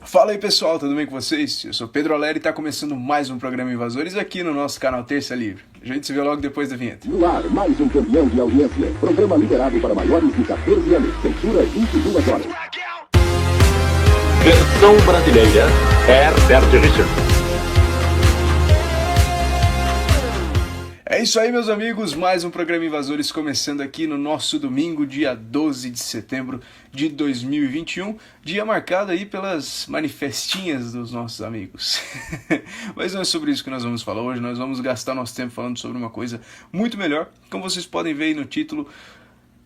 Fala aí pessoal, tudo bem com vocês? Eu sou Pedro Aleri e está começando mais um programa Invasores aqui no nosso canal Terça Livre. A gente se vê logo depois da vinheta. No ar, mais um campeão de audiência. Programa liberado para maiores de 14 anos. Censura 22 horas. Versão brasileira, Herbert Richards. É isso aí, meus amigos, mais um programa Invasores começando aqui no nosso domingo, dia 12 de setembro de 2021, dia marcado aí pelas manifestinhas dos nossos amigos. Mas não é sobre isso que nós vamos falar hoje, nós vamos gastar nosso tempo falando sobre uma coisa muito melhor, como vocês podem ver aí no título,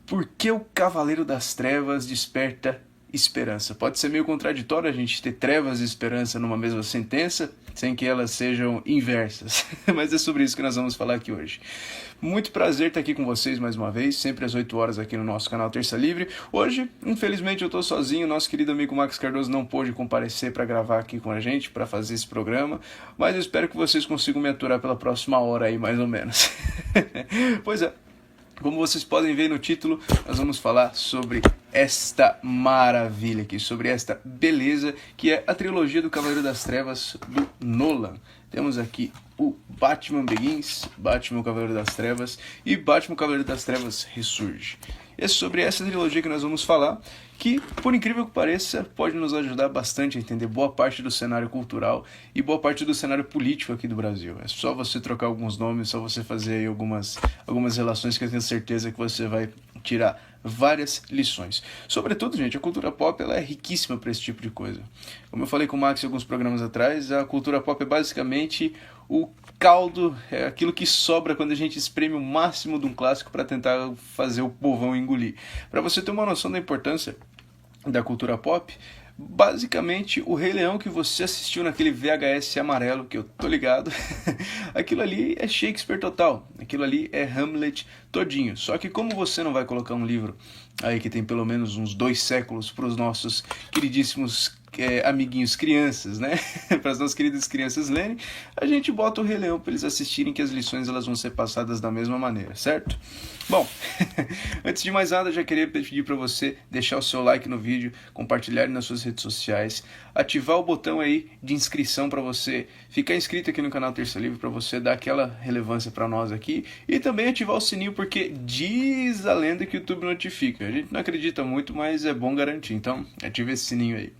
Por que o Cavaleiro das Trevas desperta esperança? Pode ser meio contraditório a gente ter trevas e esperança numa mesma sentença, sem que elas sejam inversas, mas é sobre isso que nós vamos falar aqui hoje. Muito prazer estar aqui com vocês mais uma vez, sempre às 8 horas aqui no nosso canal Terça Livre. Hoje, infelizmente, eu estou sozinho, nosso querido amigo Max Cardoso não pôde comparecer para gravar aqui com a gente, para fazer esse programa, mas eu espero que vocês consigam me aturar pela próxima hora aí, mais ou menos. Pois é. Como vocês podem ver no título, nós vamos falar sobre esta maravilha aqui, sobre esta beleza que é a trilogia do Cavaleiro das Trevas do Nolan. Temos aqui o Batman Begins, Batman o Cavaleiro das Trevas e Batman o Cavaleiro das Trevas Ressurge. É sobre essa trilogia que nós vamos falar, que, por incrível que pareça, pode nos ajudar bastante a entender boa parte do cenário cultural e boa parte do cenário político aqui do Brasil. É só você trocar alguns nomes, só você fazer aí algumas relações que eu tenho certeza que você vai tirar várias lições. Sobretudo, gente, a cultura pop ela é riquíssima para esse tipo de coisa. Como eu falei com o Max em alguns programas atrás, a cultura pop é basicamente o caldo, é aquilo que sobra quando a gente espreme o máximo de um clássico para tentar fazer o povão engolir. Para você ter uma noção da importância da cultura pop, basicamente o Rei Leão que você assistiu naquele VHS amarelo, que eu tô ligado, aquilo ali é Shakespeare total, aquilo ali é Hamlet todinho. Só que como você não vai colocar um livro aí que tem pelo menos uns 2 séculos para os nossos queridíssimos amiguinhos crianças, né? Para as nossas queridas crianças lerem, a gente bota o Rei Leão para eles assistirem, que as lições elas vão ser passadas da mesma maneira, certo? Bom, antes de mais nada, já queria pedir para você deixar o seu like no vídeo, compartilhar nas suas redes sociais, ativar o botão aí de inscrição para você ficar inscrito aqui no canal Terça Livre, para você dar aquela relevância para nós aqui, e também ativar o sininho, porque diz a lenda que o YouTube notifica. A gente não acredita muito, mas é bom garantir, então ative esse sininho aí.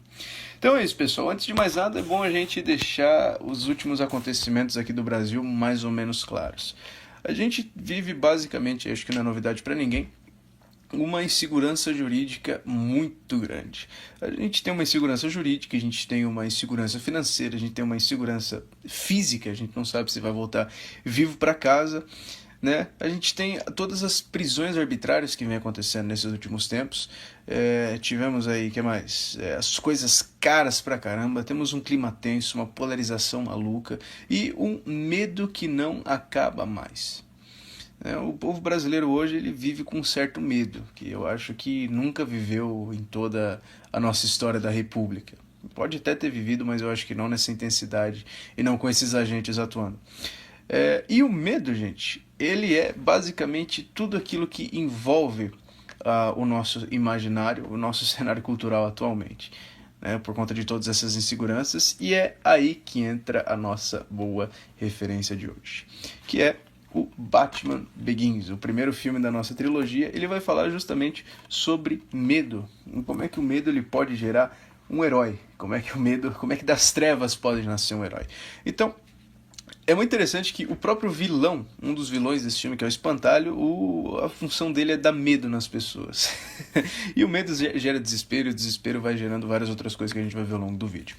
Então é isso, pessoal. Antes de mais nada, é bom a gente deixar os últimos acontecimentos aqui do Brasil mais ou menos claros. A gente vive basicamente, acho que não é novidade para ninguém, uma insegurança jurídica muito grande. A gente tem uma insegurança jurídica, a gente tem uma insegurança financeira, a gente tem uma insegurança física, a gente não sabe se vai voltar vivo para casa, né? A gente tem todas as prisões arbitrárias que vem acontecendo nesses últimos tempos. Tivemos aí, que mais? As coisas caras pra caramba, temos um clima tenso, uma polarização maluca e um medo que não acaba mais. O povo brasileiro hoje ele vive com um certo medo, que eu acho que nunca viveu em toda a nossa história da República. Pode até ter vivido, mas eu acho que não nessa intensidade e não com esses agentes atuando. E o medo, gente, ele é basicamente tudo aquilo que envolve o nosso imaginário, o nosso cenário cultural atualmente, né, por conta de todas essas inseguranças, e é aí que entra a nossa boa referência de hoje, que é o Batman Begins, o primeiro filme da nossa trilogia. Ele vai falar justamente sobre medo, como é que o medo ele pode gerar um herói, como é que das trevas pode nascer um herói. Então, é muito interessante que o próprio vilão, um dos vilões desse filme, que é o Espantalho, a função dele é dar medo nas pessoas. E o medo gera desespero, e o desespero vai gerando várias outras coisas que a gente vai ver ao longo do vídeo.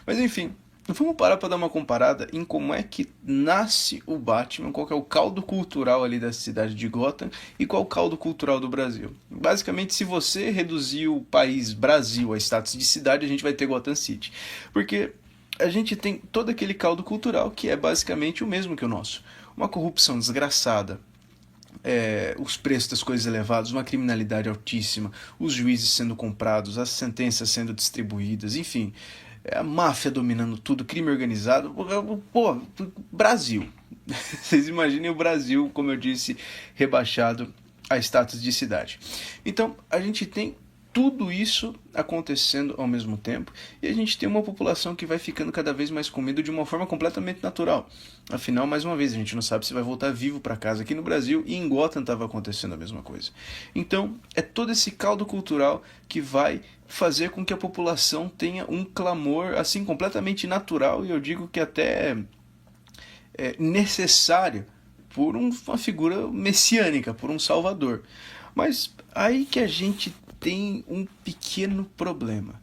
Mas enfim, vamos parar para dar uma comparada em como é que nasce o Batman, qual que é o caldo cultural ali da cidade de Gotham e qual é o caldo cultural do Brasil. Basicamente, se você reduzir o país Brasil a status de cidade, a gente vai ter Gotham City. Porque a gente tem todo aquele caldo cultural que é basicamente o mesmo que o nosso. Uma corrupção desgraçada, os preços das coisas elevados, uma criminalidade altíssima, os juízes sendo comprados, as sentenças sendo distribuídas, enfim, a máfia dominando tudo, crime organizado. Pô, Brasil. Vocês imaginem o Brasil, como eu disse, rebaixado a status de cidade. Então, a gente tem tudo isso acontecendo ao mesmo tempo, e a gente tem uma população que vai ficando cada vez mais com medo de uma forma completamente natural. Afinal, mais uma vez, a gente não sabe se vai voltar vivo para casa aqui no Brasil, e em Gotham estava acontecendo a mesma coisa. Então, é todo esse caldo cultural que vai fazer com que a população tenha um clamor assim completamente natural, e eu digo que até necessário, por uma figura messiânica, por um salvador. Mas aí que a gente tem um pequeno problema.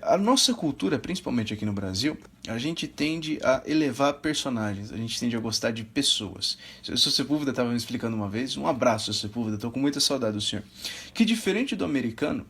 A nossa cultura, principalmente aqui no Brasil, a gente tende a elevar personagens, a gente tende a gostar de pessoas. O Sr. Sepúlveda estava me explicando uma vez, um abraço, Sr. Sepúlveda, estou com muita saudade do senhor, que diferente do americano,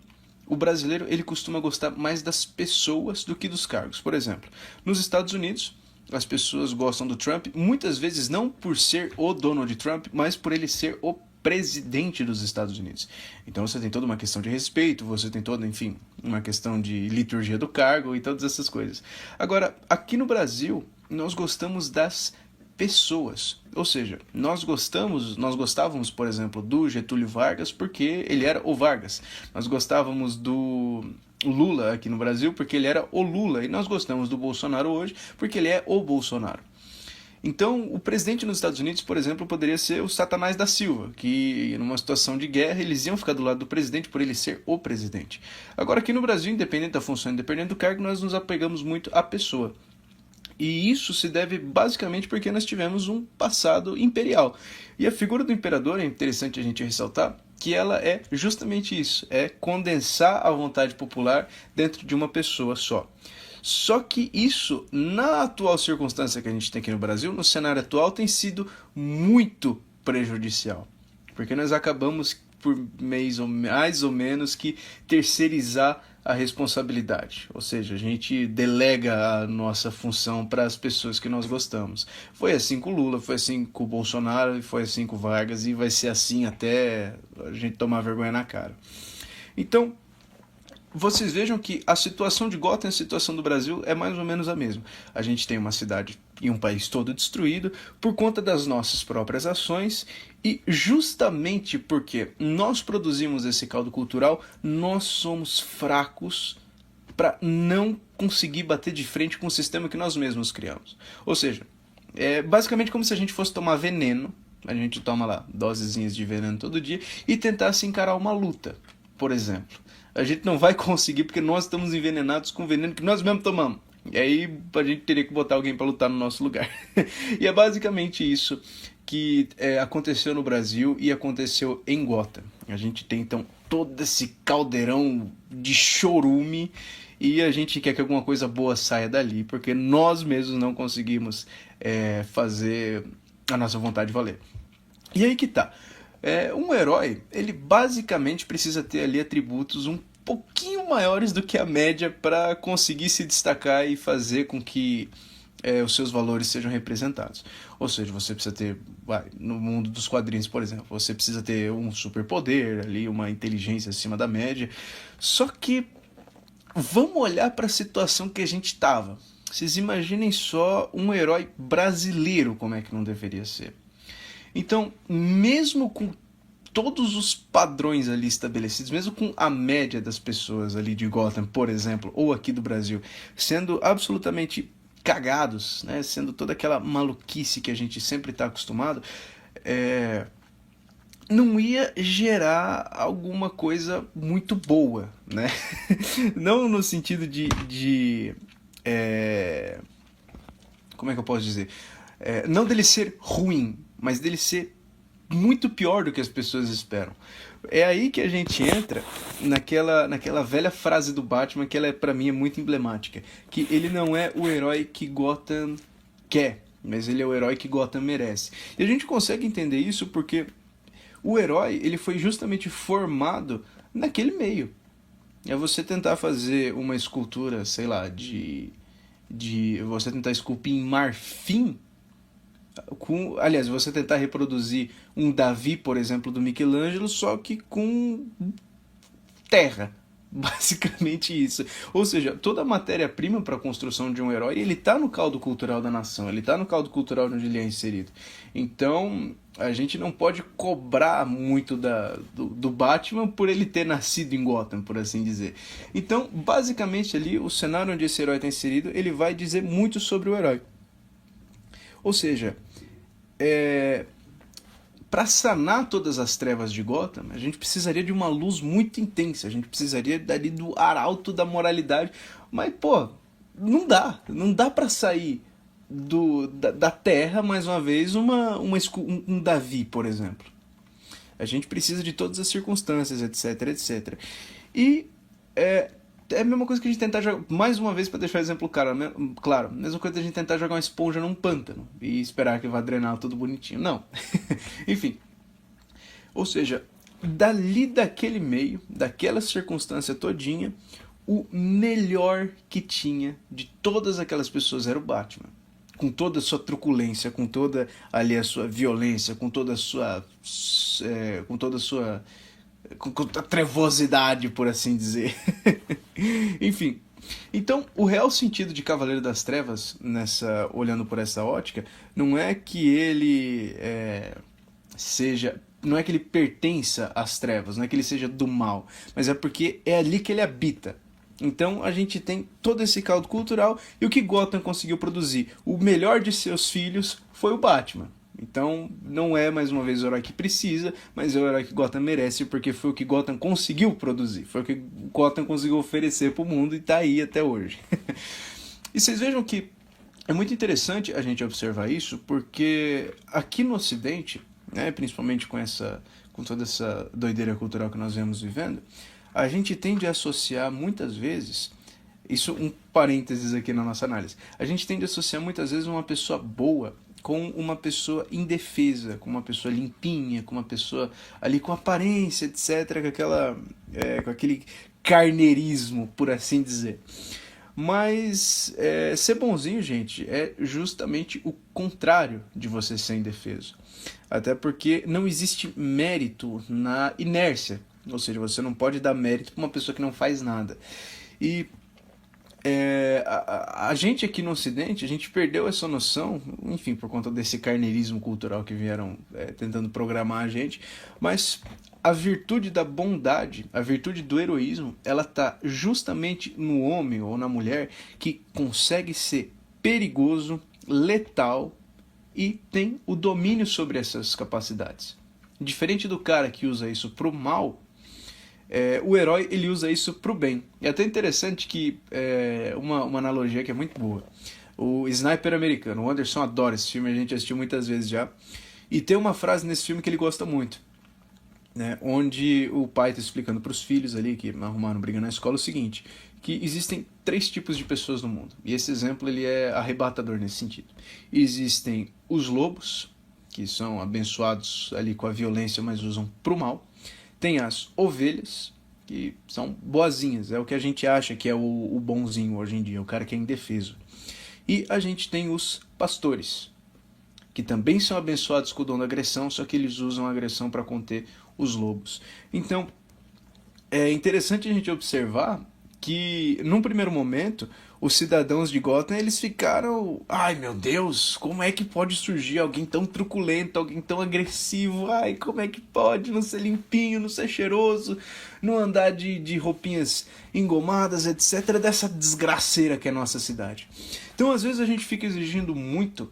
o brasileiro ele costuma gostar mais das pessoas do que dos cargos. Por exemplo, nos Estados Unidos, as pessoas gostam do Trump, muitas vezes não por ser o Donald Trump, mas por ele ser o presidente dos Estados Unidos. Então você tem toda uma questão de respeito, você tem toda, enfim, uma questão de liturgia do cargo e todas essas coisas. Agora, aqui no Brasil, nós gostamos das pessoas. Ou seja, nós gostávamos, por exemplo, do Getúlio Vargas porque ele era o Vargas. Nós gostávamos do Lula aqui no Brasil porque ele era o Lula. E nós gostamos do Bolsonaro hoje porque ele é o Bolsonaro. Então, o presidente nos Estados Unidos, por exemplo, poderia ser o Satanás da Silva, que numa situação de guerra eles iam ficar do lado do presidente por ele ser o presidente. Agora, aqui no Brasil, independente da função, independente do cargo, nós nos apegamos muito à pessoa. E isso se deve basicamente porque nós tivemos um passado imperial. E a figura do imperador, é interessante a gente ressaltar, que ela é justamente isso, é condensar a vontade popular dentro de uma pessoa só. Só que isso, na atual circunstância que a gente tem aqui no Brasil, no cenário atual, tem sido muito prejudicial. Porque nós acabamos, por mais ou menos, que terceirizar a responsabilidade. Ou seja, a gente delega a nossa função para as pessoas que nós gostamos. Foi assim com o Lula, foi assim com o Bolsonaro, foi assim com o Vargas, e vai ser assim até a gente tomar vergonha na cara. Então, vocês vejam que a situação de Gotham e a situação do Brasil é mais ou menos a mesma. A gente tem uma cidade e um país todo destruído por conta das nossas próprias ações, e justamente porque nós produzimos esse caldo cultural, nós somos fracos para não conseguir bater de frente com o sistema que nós mesmos criamos. Ou seja, é basicamente como se a gente fosse tomar veneno, a gente toma lá dosezinhas de veneno todo dia, e tentasse encarar uma luta, por exemplo. A gente não vai conseguir porque nós estamos envenenados com o veneno que nós mesmos tomamos. E aí a gente teria que botar alguém para lutar no nosso lugar. E é basicamente isso que aconteceu no Brasil e aconteceu em Gotham. A gente tem então todo esse caldeirão de chorume e a gente quer que alguma coisa boa saia dali, porque nós mesmos não conseguimos fazer a nossa vontade valer. E aí que tá. Um herói, ele basicamente precisa ter ali atributos um pouquinho maiores do que a média para conseguir se destacar e fazer com que os seus valores sejam representados. Ou seja, você precisa ter, no mundo dos quadrinhos, por exemplo, você precisa ter um superpoder ali, uma inteligência acima da média. Só que vamos olhar para a situação que a gente estava. Vocês imaginem só um herói brasileiro, como é que não deveria ser. Então, mesmo com todos os padrões ali estabelecidos, mesmo com a média das pessoas ali de Gotham, por exemplo, ou aqui do Brasil, sendo absolutamente cagados, né, sendo toda aquela maluquice que a gente sempre está acostumado, não ia gerar alguma coisa muito boa, né? Não no sentido de como é que eu posso dizer? Não dele ser ruim, mas dele ser muito pior do que as pessoas esperam. É aí que a gente entra naquela velha frase do Batman, que ela para mim é muito emblemática, que ele não é o herói que Gotham quer, mas ele é o herói que Gotham merece. E a gente consegue entender isso porque o herói ele foi justamente formado naquele meio. É você tentar fazer uma escultura, sei lá, de você tentar esculpir em marfim, aliás, você tentar reproduzir um Davi, por exemplo, do Michelangelo, só que com terra, Basicamente isso. Ou seja, toda a matéria-prima para a construção de um herói, ele tá no caldo cultural da nação, ele tá no caldo cultural onde ele é inserido. Então, a gente não pode cobrar muito do Batman por ele ter nascido em Gotham, por assim dizer. Então, basicamente ali, o cenário onde esse herói está inserido, ele vai dizer muito sobre o herói. Ou seja, para sanar todas as trevas de Gotham, a gente precisaria de uma luz muito intensa, a gente precisaria dali do arauto da mas, pô, não dá para sair da Terra, mais uma vez, um Davi, por exemplo. A gente precisa de todas as circunstâncias, etc, etc. E é a mesma coisa que a gente tentar jogar, mais uma vez, para deixar o exemplo claro, a mesma coisa que a gente tentar jogar uma esponja num pântano e esperar que vá drenar tudo bonitinho. Não. Enfim. Ou seja, dali daquele meio, daquela circunstância todinha, o melhor que tinha de todas aquelas pessoas era o Batman. Com toda a sua truculência, com toda ali a sua violência, com toda a sua com a trevosidade, por assim dizer. Enfim, então o real sentido de Cavaleiro das Trevas, olhando por essa ótica, não é que ele não é que ele pertença às trevas, não é que ele seja do mal, mas é porque é ali que ele habita. Então a gente tem todo esse caldo cultural, e o que Gotham conseguiu produzir? O melhor de seus filhos foi o Batman. Então não é mais uma vez o herói que precisa, mas é o herói que Gotham merece, porque foi o que Gotham conseguiu produzir, foi o que Gotham conseguiu oferecer para o mundo e está aí até hoje. E vocês vejam que é muito interessante a gente observar isso, porque aqui no Ocidente, né, principalmente com toda essa doideira cultural que nós vemos vivendo, a gente tende a associar muitas vezes, isso um parênteses aqui na nossa análise, a gente tende a associar muitas vezes uma pessoa boa com uma pessoa indefesa, com uma pessoa limpinha, com uma pessoa ali com aparência, etc., com aquele carneirismo, por assim dizer. Mas ser bonzinho, gente, é justamente o contrário de você ser indefeso. Até porque não existe mérito na inércia. Ou seja, você não pode dar mérito para uma pessoa que não faz nada. E a gente aqui no Ocidente, a gente perdeu essa noção, enfim, por conta desse carneirismo cultural que vieram tentando programar a gente, mas a virtude da bondade, a virtude do heroísmo, ela está justamente no homem ou na mulher que consegue ser perigoso, letal e tem o domínio sobre essas capacidades. Diferente do cara que usa isso pro mal, o herói ele usa isso pro bem. E é até interessante que uma analogia que é muito boa. O Sniper Americano, o Anderson adora esse filme, a gente assistiu muitas vezes já. E tem uma frase nesse filme que ele gosta muito, né, onde o pai está explicando para os filhos ali que arrumaram briga na escola o seguinte, que existem 3 tipos de pessoas no mundo. E esse exemplo ele é arrebatador nesse sentido. Existem os lobos, que são abençoados ali com a violência, mas usam pro mal. Tem as ovelhas, que são boazinhas, é o que a gente acha que é o bonzinho hoje em dia, o cara que é indefeso. E a gente tem os pastores, que também são abençoados com o dom da agressão, só que eles usam a agressão para conter os lobos. Então, é interessante a gente observar que, num primeiro momento, os cidadãos de Gotham, eles ficaram, ai meu Deus, como é que pode surgir alguém tão truculento, alguém tão agressivo, ai, como é que pode não ser limpinho, não ser cheiroso, não andar de roupinhas engomadas, etc, dessa desgraceira que é a nossa cidade. Então, às vezes, a gente fica exigindo muito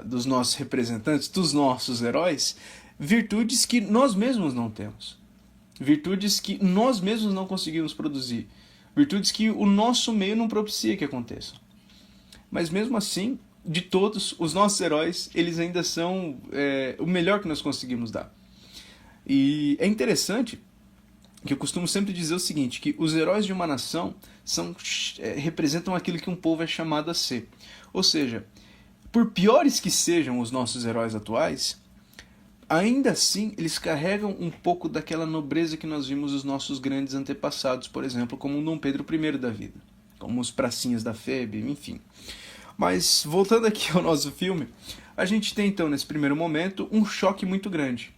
dos nossos representantes, dos nossos heróis, virtudes que nós mesmos não temos. Virtudes que nós mesmos não conseguimos produzir. Virtudes que o nosso meio não propicia que aconteçam. Mas mesmo assim, de todos, os nossos heróis, eles ainda são o melhor que nós conseguimos dar. E é interessante que eu costumo sempre dizer o seguinte, que os heróis de uma nação representam aquilo que um povo é chamado a ser. Ou seja, por piores que sejam os nossos heróis atuais, ainda assim, eles carregam um pouco daquela nobreza que nós vimos os nossos grandes antepassados, por exemplo, como o Dom Pedro I da vida, como os pracinhas da Febe, enfim. Mas, voltando aqui ao nosso filme, a gente tem então, nesse primeiro momento, um choque muito grande,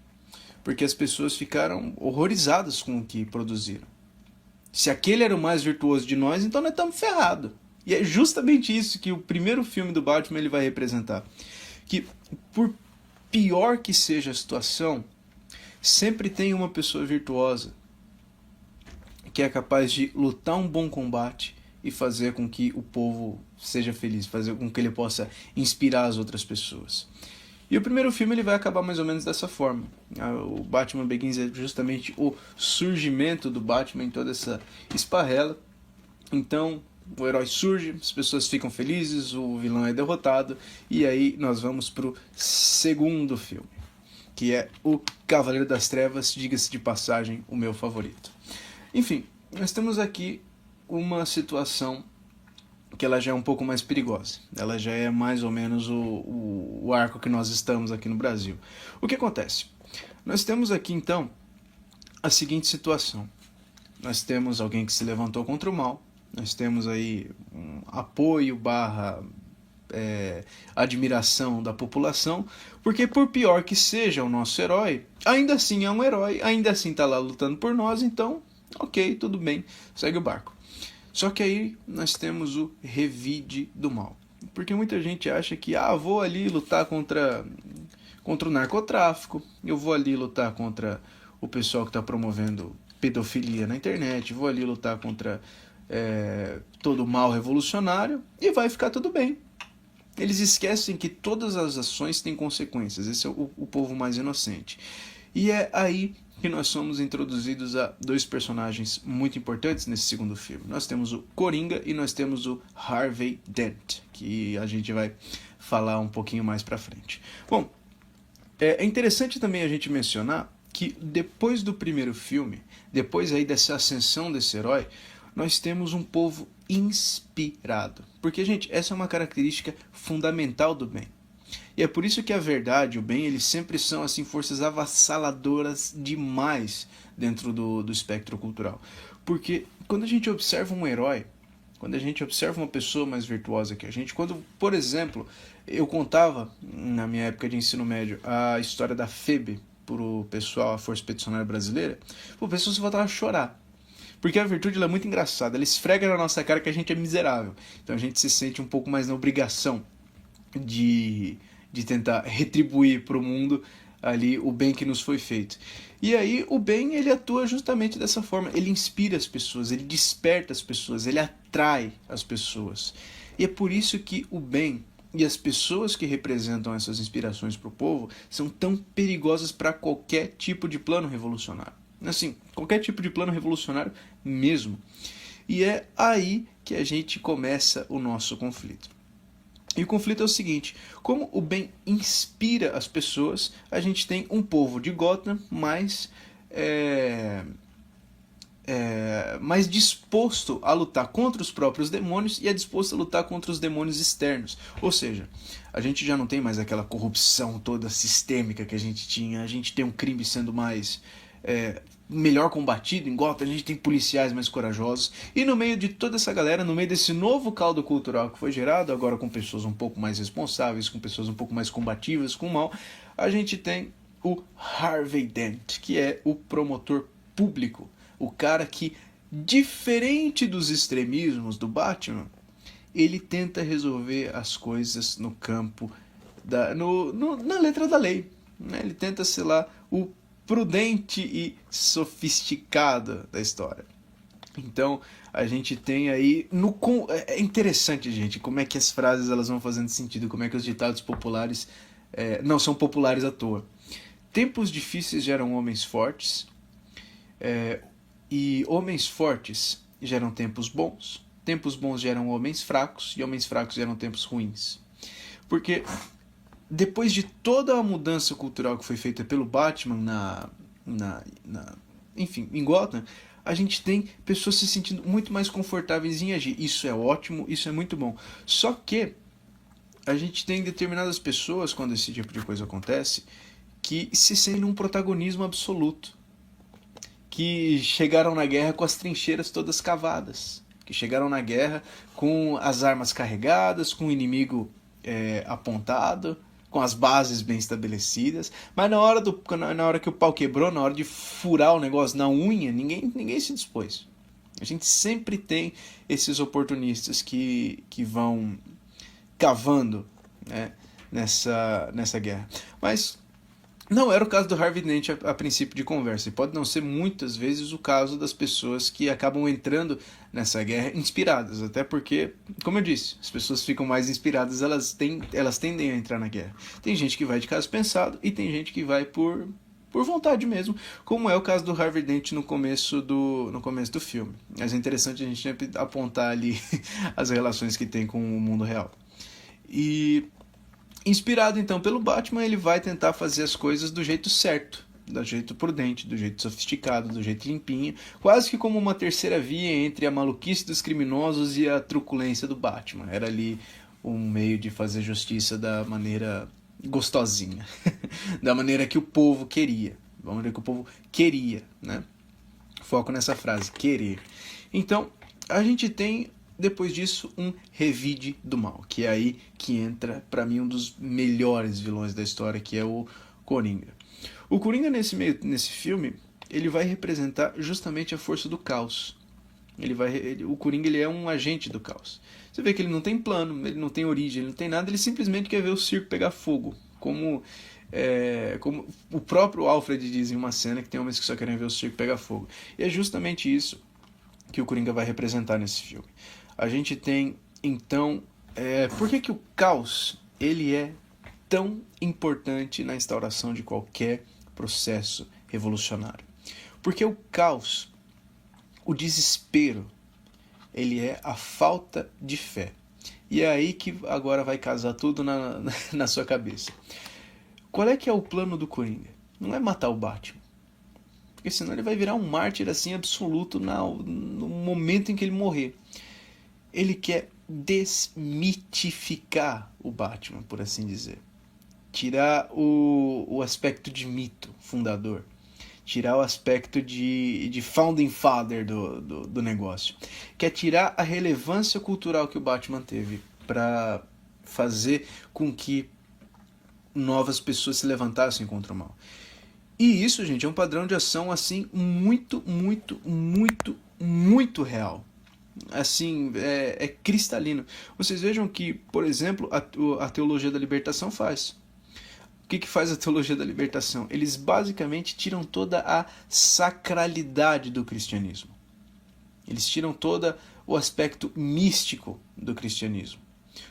porque as pessoas ficaram horrorizadas com o que produziram. Se aquele era o mais virtuoso de nós, então nós estamos ferrados. E é justamente isso que o primeiro filme do Batman ele vai representar. Que por pior que seja a situação, sempre tem uma pessoa virtuosa que é capaz de lutar um bom combate e fazer com que o povo seja feliz, fazer com que ele possa inspirar as outras pessoas. E o primeiro filme ele vai acabar mais ou menos dessa forma. O Batman Begins é justamente o surgimento do Batman em toda essa esparrela. Então, o herói surge, as pessoas ficam felizes, o vilão é derrotado, e aí nós vamos pro segundo filme, que é o Cavaleiro das Trevas, diga-se de passagem, o meu favorito. Enfim, nós temos aqui uma situação que ela já é um pouco mais perigosa. Ela já é mais ou menos o arco que nós estamos aqui no Brasil. O que acontece? Nós temos aqui, então, a seguinte situação. Nós temos alguém que se levantou contra o mal. Nós temos aí um apoio / admiração da população, porque por pior que seja o nosso herói, ainda assim é um herói, ainda assim está lá lutando por nós, então, ok, tudo bem, segue o barco. Só que aí nós temos o revide do mal. Porque muita gente acha que, vou ali lutar contra o narcotráfico, eu vou ali lutar contra o pessoal que está promovendo pedofilia na internet, vou ali lutar contra todo o mal revolucionário e vai ficar tudo bem. Eles esquecem que todas as ações têm consequências. Esse é o povo mais inocente. E é aí que nós somos introduzidos a dois personagens muito importantes nesse segundo filme. Nós temos o Coringa e nós temos o Harvey Dent, que a gente vai falar um pouquinho mais pra frente. Bom, é interessante também a gente mencionar que depois do primeiro filme, depois aí dessa ascensão desse herói, nós temos um povo inspirado. Porque, gente, essa é uma característica fundamental do bem. E é por isso que a verdade e o bem, eles sempre são assim forças avassaladoras demais dentro do espectro cultural. Porque quando a gente observa um herói, quando a gente observa uma pessoa mais virtuosa que a gente, quando, por exemplo, eu contava, na minha época de ensino médio, a história da FEB pro pessoal, a Força Expedicionária Brasileira, o pessoal se voltava a chorar. Porque a virtude ela é muito engraçada, ela esfrega na nossa cara que a gente é miserável. Então a gente se sente um pouco mais na obrigação de tentar retribuir para o mundo ali o bem que nos foi feito. E aí o bem ele atua justamente dessa forma, ele inspira as pessoas, ele desperta as pessoas, ele atrai as pessoas. E é por isso que o bem e as pessoas que representam essas inspirações para o povo são tão perigosas para qualquer tipo de plano revolucionário. Assim, qualquer tipo de plano revolucionário mesmo. E é aí que a gente começa o nosso conflito. E o conflito é o seguinte: como o bem inspira as pessoas, a gente tem um povo de Gotham mais disposto a lutar contra os próprios demônios e é disposto a lutar contra os demônios externos. Ou seja, a gente já não tem mais aquela corrupção toda sistêmica que a gente tinha, a gente tem um crime sendo mais melhor combatido em Gotham, a gente tem policiais mais corajosos, e no meio de toda essa galera, no meio desse novo caldo cultural que foi gerado, agora com pessoas um pouco mais responsáveis, com pessoas um pouco mais combativas com o mal, a gente tem o Harvey Dent, que é o promotor público, o cara que, diferente dos extremismos do Batman, ele tenta resolver as coisas no campo, na letra da lei, né? Ele tenta ser lá o prudente e sofisticado da história. Então a gente tem aí é interessante, gente, como é que as frases elas vão fazendo sentido, como é que os ditados populares não são populares à toa. Tempos difíceis geram homens fortes, e homens fortes geram tempos bons geram homens fracos, e homens fracos geram tempos ruins. Porque depois de toda a mudança cultural que foi feita pelo Batman enfim, em Gotham, a gente tem pessoas se sentindo muito mais confortáveis em agir. Isso é ótimo, isso é muito bom. Só que a gente tem determinadas pessoas, quando esse tipo de coisa acontece, que se sentem num protagonismo absoluto. Que chegaram na guerra com as trincheiras todas cavadas. Que chegaram na guerra com as armas carregadas, com o inimigo apontado, com as bases bem estabelecidas, mas na hora que o pau quebrou, na hora de furar o negócio na unha, ninguém se dispôs. A gente sempre tem esses oportunistas que vão cavando, né, nessa guerra. Mas não era o caso do Harvey Dent a princípio de conversa. E pode não ser muitas vezes o caso das pessoas que acabam entrando nessa guerra inspiradas. Até porque, como eu disse, as pessoas ficam mais inspiradas, elas tendem a entrar na guerra. Tem gente que vai de caso pensado e tem gente que vai por vontade mesmo, como é o caso do Harvey Dent no começo do filme. Mas é interessante a gente sempre apontar ali as relações que tem com o mundo real. E inspirado então pelo Batman, ele vai tentar fazer as coisas do jeito certo, do jeito prudente, do jeito sofisticado, do jeito limpinho, quase que como uma terceira via entre a maluquice dos criminosos e a truculência do Batman. Era ali um meio de fazer justiça da maneira gostosinha, da maneira que o povo queria. Vamos ver que o povo queria, né? Foco nessa frase, querer. Então, a gente tem depois disso um revide do mal, que é aí que entra para mim um dos melhores vilões da história, que é o Coringa. O Coringa nesse filme, ele vai representar justamente a força do caos. O Coringa, ele é um agente do caos. Você vê que ele não tem plano, ele não tem origem, ele não tem nada, ele simplesmente quer ver o circo pegar fogo, como o próprio Alfred diz em uma cena, que tem homens que só querem ver o circo pegar fogo. E é justamente isso que o Coringa vai representar nesse filme. A gente tem, então, por que o caos ele é tão importante na instauração de qualquer processo revolucionário? Porque o caos, o desespero, ele é a falta de fé. E é aí que agora vai casar tudo na sua cabeça. Qual é que é o plano do Coringa? Não é matar o Batman. Porque senão ele vai virar um mártir assim absoluto no momento em que ele morrer. Ele quer desmitificar o Batman, por assim dizer. Tirar o aspecto de mito fundador. Tirar o aspecto de founding father do negócio. Quer tirar a relevância cultural que o Batman teve para fazer com que novas pessoas se levantassem contra o mal. E isso, gente, é um padrão de ação assim muito, muito, muito, muito real. Assim, é cristalino. Vocês vejam que, por exemplo, a teologia da libertação faz. O que faz a teologia da libertação? Eles basicamente tiram toda a sacralidade do cristianismo. Eles tiram todo o aspecto místico do cristianismo,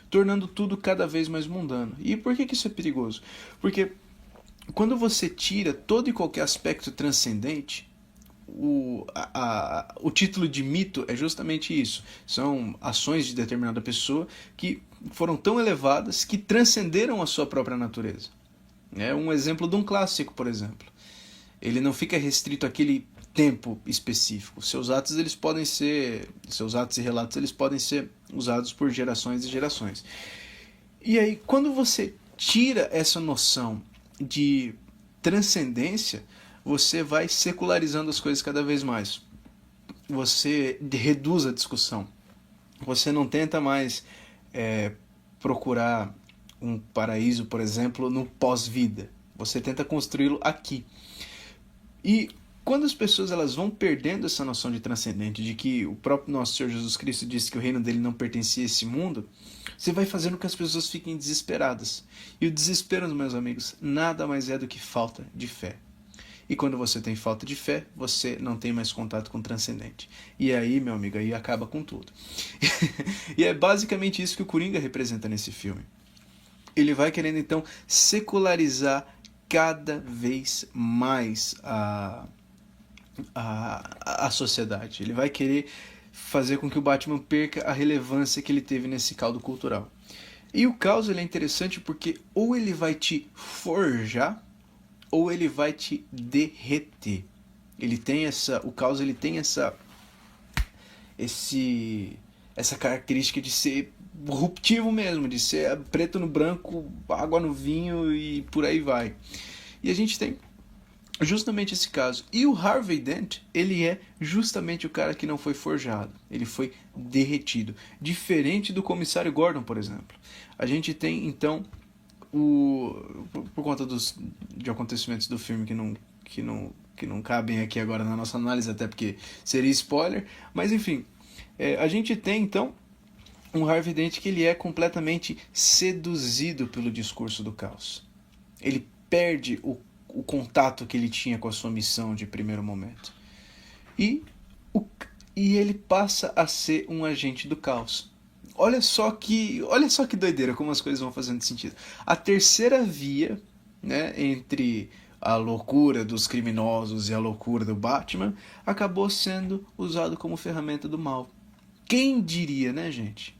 tornando tudo cada vez mais mundano. E por que isso é perigoso? Porque quando você tira todo e qualquer aspecto transcendente, o título de mito é justamente isso. São ações de determinada pessoa que foram tão elevadas que transcenderam a sua própria natureza. É um exemplo de um clássico, por exemplo. Ele não fica restrito àquele tempo específico. Seus atos e relatos eles podem ser usados por gerações e gerações. E aí, quando você tira essa noção de transcendência, você vai secularizando as coisas cada vez mais. Você reduz a discussão. Você não tenta mais procurar um paraíso, por exemplo, no pós-vida. Você tenta construí-lo aqui. E quando as pessoas elas vão perdendo essa noção de transcendente, de que o próprio nosso Senhor Jesus Cristo disse que o reino dele não pertencia a esse mundo, você vai fazendo com que as pessoas fiquem desesperadas. E o desespero, meus amigos, nada mais é do que falta de fé. E quando você tem falta de fé, você não tem mais contato com o transcendente. E aí, meu amigo, aí acaba com tudo. E é basicamente isso que o Coringa representa nesse filme. Ele vai querendo, então, secularizar cada vez mais a sociedade. Ele vai querer fazer com que o Batman perca a relevância que ele teve nesse caldo cultural. E o caos ele é interessante porque ou ele vai te forjar ou ele vai te derreter. O caos ele tem essa característica de ser ruptivo mesmo, de ser preto no branco, água no vinho e por aí vai. E a gente tem justamente esse caso. E o Harvey Dent, ele é justamente o cara que não foi forjado. Ele foi derretido. Diferente do comissário Gordon, por exemplo. A gente tem, então, por conta de acontecimentos do filme que não que não cabem aqui agora na nossa análise, até porque seria spoiler. Mas enfim, a gente tem então um Harvey Dent que ele é completamente seduzido pelo discurso do caos. Ele perde o contato que ele tinha com a sua missão de primeiro momento. E ele passa a ser um agente do caos. Olha só que doideira como as coisas vão fazendo sentido. A terceira via, né, entre a loucura dos criminosos e a loucura do Batman, acabou sendo usado como ferramenta do mal. Quem diria, né, gente?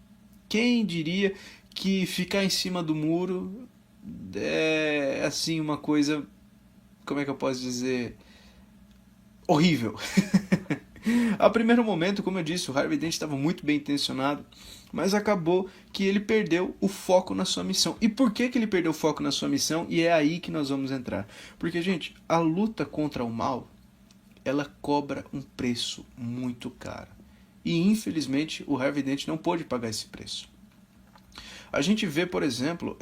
Quem diria que ficar em cima do muro é, assim, uma coisa, como é que eu posso dizer, horrível. A primeiro momento, como eu disse, o Harvey Dent estava muito bem intencionado, mas acabou que ele perdeu o foco na sua missão. E por que ele perdeu o foco na sua missão? E é aí que nós vamos entrar. Porque, gente, a luta contra o mal, ela cobra um preço muito caro. E, infelizmente, o Harvey Dent não pôde pagar esse preço. A gente vê, por exemplo,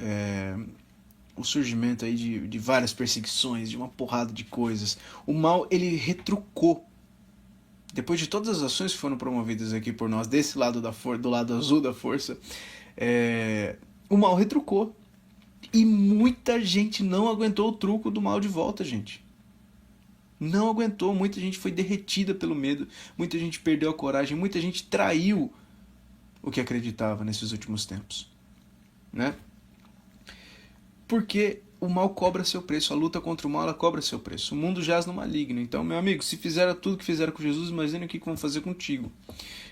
o surgimento aí de várias perseguições, de uma porrada de coisas. O mal, ele retrucou. Depois de todas as ações que foram promovidas aqui por nós, desse lado do lado azul da força, o mal retrucou. E muita gente não aguentou o truco do mal de volta, gente. Não aguentou, muita gente foi derretida pelo medo, muita gente perdeu a coragem, muita gente traiu o que acreditava nesses últimos tempos. Né? Porque o mal cobra seu preço, a luta contra o mal ela cobra seu preço. O mundo jaz no maligno. Então, meu amigo, se fizeram tudo que fizeram com Jesus, imagina o que vão fazer contigo.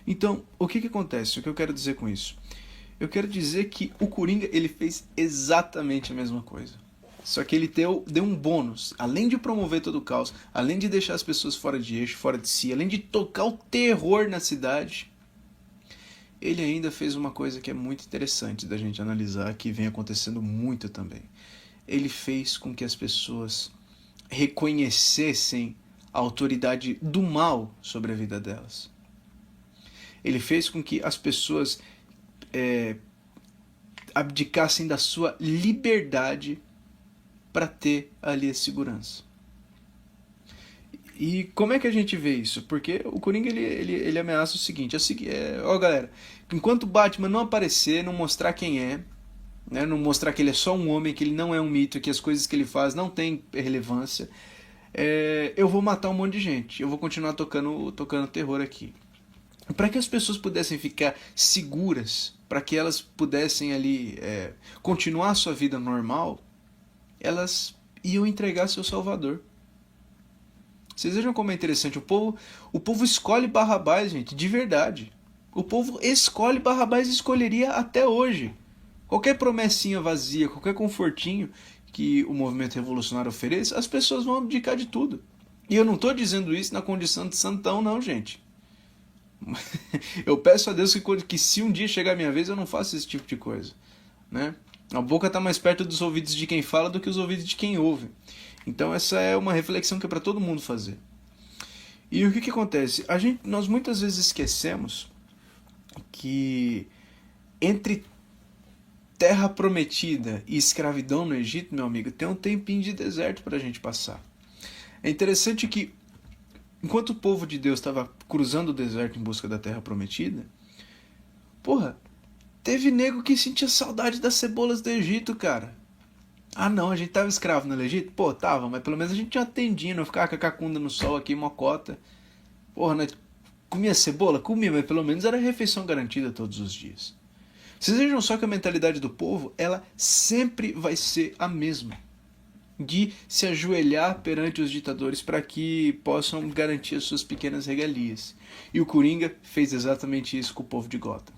Então, o que acontece? O que eu quero dizer com isso? Eu quero dizer que o Coringa ele fez exatamente a mesma coisa. Só que ele deu um bônus. Além de promover todo o caos, além de deixar as pessoas fora de eixo, fora de si, além de tocar o terror na cidade, ele ainda fez uma coisa que é muito interessante da gente analisar, que vem acontecendo muito também. Ele fez com que as pessoas reconhecessem a autoridade do mal sobre a vida delas. Ele fez com que as pessoas abdicassem da sua liberdade para ter ali a segurança. E como é que a gente vê isso? Porque o Coringa ele ameaça o seguinte, galera, enquanto o Batman não aparecer, não mostrar quem é, né, não mostrar que ele é só um homem, que ele não é um mito, que as coisas que ele faz não têm relevância, eu vou matar um monte de gente, eu vou continuar tocando terror aqui. Para que as pessoas pudessem ficar seguras, para que elas pudessem ali continuar a sua vida normal, elas iam entregar seu Salvador. Vocês vejam como é interessante, o povo escolhe Barrabás, gente, de verdade. O povo escolhe Barrabás e escolheria até hoje. Qualquer promessinha vazia, qualquer confortinho que o movimento revolucionário ofereça, as pessoas vão abdicar de tudo. E eu não estou dizendo isso na condição de santão, não, gente. Eu peço a Deus que se um dia chegar a minha vez, eu não faça esse tipo de coisa. Né? A boca está mais perto dos ouvidos de quem fala do que os ouvidos de quem ouve. Então essa é uma reflexão que é para todo mundo fazer. E o que acontece? Nós muitas vezes esquecemos que entre terra prometida e escravidão no Egito, meu amigo, tem um tempinho de deserto para a gente passar. É interessante que enquanto o povo de Deus estava cruzando o deserto em busca da terra prometida, teve nego que sentia saudade das cebolas do Egito, cara. Ah não, a gente tava escravo no Egito? Tava, mas pelo menos a gente tinha uma tendinha, não ficava com a cacunda no sol aqui, mocota. Nós comia cebola? Comia, mas pelo menos era refeição garantida todos os dias. Vocês vejam só que a mentalidade do povo, ela sempre vai ser a mesma. De se ajoelhar perante os ditadores para que possam garantir as suas pequenas regalias. E o Coringa fez exatamente isso com o povo de Gotham.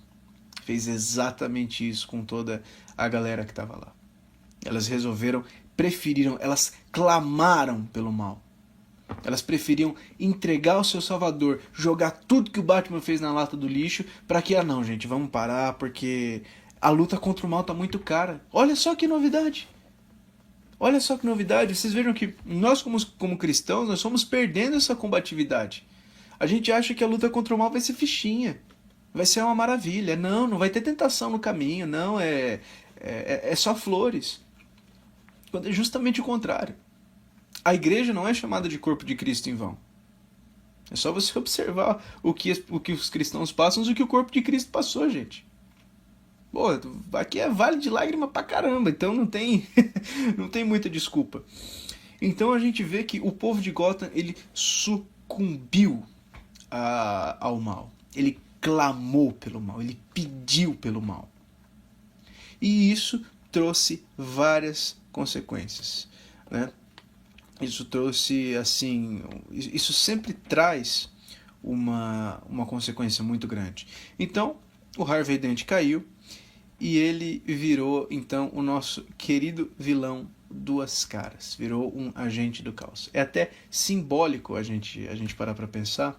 Fez exatamente isso com toda a galera que estava lá. Elas elas clamaram pelo mal. Elas preferiam entregar o seu Salvador, jogar tudo que o Batman fez na lata do lixo, para que, não, gente, vamos parar, porque a luta contra o mal tá muito cara. Olha só que novidade. Olha só que novidade. Vocês vejam que nós, como cristãos, nós estamos perdendo essa combatividade. A gente acha que a luta contra o mal vai ser fichinha. Vai ser uma maravilha. Não vai ter tentação no caminho. Não, é só flores. Quando é justamente o contrário. A igreja não é chamada de corpo de Cristo em vão. É só você observar o que os cristãos passam e o que o corpo de Cristo passou, gente. Pô, aqui é vale de lágrima pra caramba, então não tem, não tem muita desculpa. Então a gente vê que o povo de Gotham, ele sucumbiu ao mal. Ele clamou pelo mal, ele pediu pelo mal. E isso trouxe várias consequências, né? Isso trouxe, assim, isso sempre traz uma consequência muito grande. Então, o Harvey Dent caiu e ele virou, então, o nosso querido vilão Duas Caras. Virou um agente do caos. É até simbólico a gente parar para pensar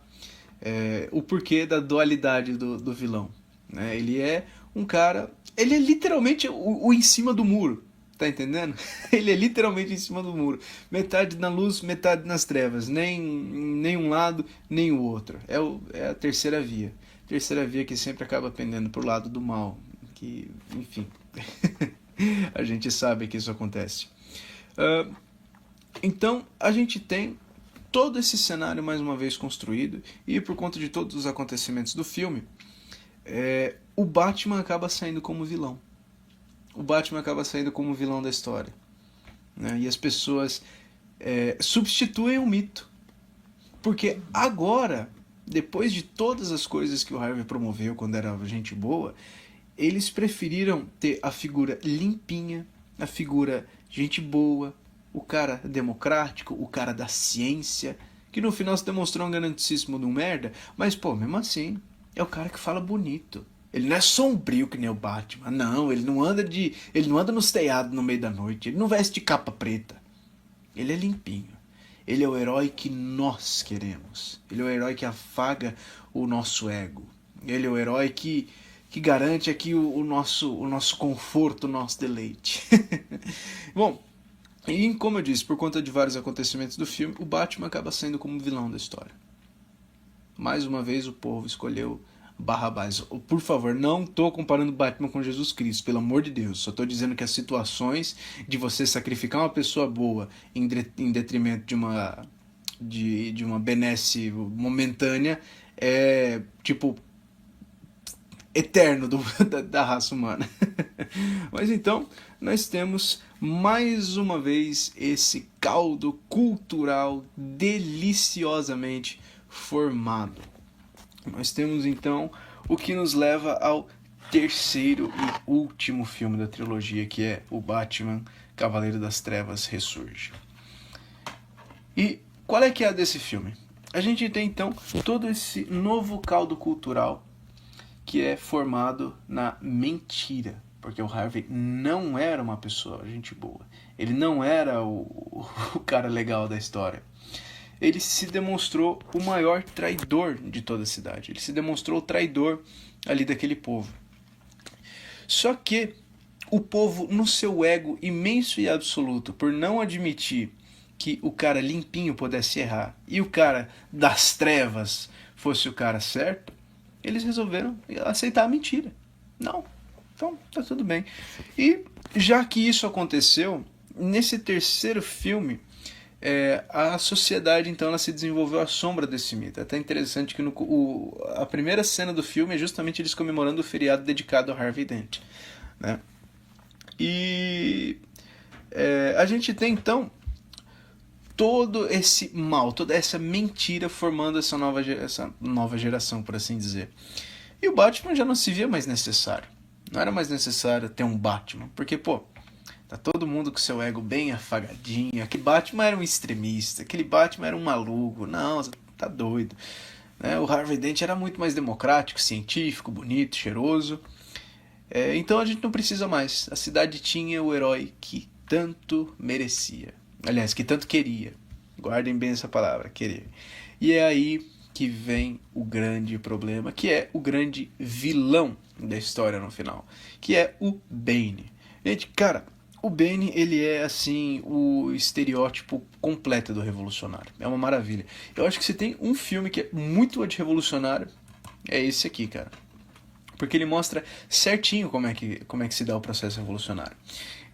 o porquê da dualidade do vilão, né? Ele é um cara... Ele é literalmente o em cima do muro. Tá entendendo? Ele é literalmente em cima do muro. Metade na luz, metade nas trevas. Nem um lado, nem o outro. É a terceira via. Terceira via que sempre acaba pendendo pro lado do mal. Que, enfim, a gente sabe que isso acontece. Então, a gente tem todo esse cenário mais uma vez construído. E por conta de todos os acontecimentos do filme, o Batman acaba saindo como vilão. O Batman acaba saindo como vilão da história, né? E as pessoas substituem o mito. Porque agora, depois de todas as coisas que o Harvey promoveu quando era gente boa, eles preferiram ter a figura limpinha, a figura gente boa, o cara democrático, o cara da ciência, que no final se demonstrou um grandíssimo de um merda, mas pô, mesmo assim, é o cara que fala bonito. Ele não é sombrio que nem o Batman. Não, ele não anda nos telhados no meio da noite. Ele não veste capa preta. Ele é limpinho. Ele é o herói que nós queremos. Ele é o herói que afaga o nosso ego. Ele é o herói que garante aqui o nosso conforto, o nosso deleite. Bom, e como eu disse, por conta de vários acontecimentos do filme, o Batman acaba sendo como vilão da história. Mais uma vez o povo escolheu Barrabás. Por favor, não estou comparando Batman com Jesus Cristo, pelo amor de Deus. Só estou dizendo que as situações de você sacrificar uma pessoa boa em detrimento de uma benesse momentânea é tipo eterno da raça humana. Mas então, nós temos mais uma vez esse caldo cultural deliciosamente formado. Nós temos então o que nos leva ao terceiro e último filme da trilogia, que é o Batman Cavaleiro das Trevas Ressurge. E qual é que é a desse filme? A gente tem então todo esse novo caldo cultural que é formado na mentira, porque o Harvey não era uma pessoa gente boa, ele não era o cara legal da história. Ele se demonstrou o maior traidor de toda a cidade. Ele se demonstrou o traidor ali daquele povo. Só que o povo, no seu ego imenso e absoluto, por não admitir que o cara limpinho pudesse errar e o cara das trevas fosse o cara certo, eles resolveram aceitar a mentira. Não, então tá tudo bem. E já que isso aconteceu, nesse terceiro filme, a sociedade então ela se desenvolveu à sombra desse mito. É até interessante que a primeira cena do filme é justamente eles comemorando o feriado dedicado ao Harvey Dent, né? E a gente tem então todo esse mal, toda essa mentira formando essa nova geração, por assim dizer. E o Batman já não se via mais necessário. Não era mais necessário ter um Batman, porque pô, tá todo mundo com seu ego bem afagadinho. Aquele Batman era um extremista, aquele Batman era um maluco. Não, tá doido, né? O Harvey Dent era muito mais democrático, científico, bonito, cheiroso. Então a gente não precisa mais. A cidade tinha o herói que tanto merecia. Aliás, que tanto queria. Guardem bem essa palavra, querer. E é aí que vem o grande problema, que é o grande vilão da história no final, que é o Bane. Gente, cara, o Bane, ele é, assim, o estereótipo completo do revolucionário. É uma maravilha. Eu acho que se tem um filme que é muito anti-revolucionário, é esse aqui, cara. Porque ele mostra certinho como é que se dá o processo revolucionário.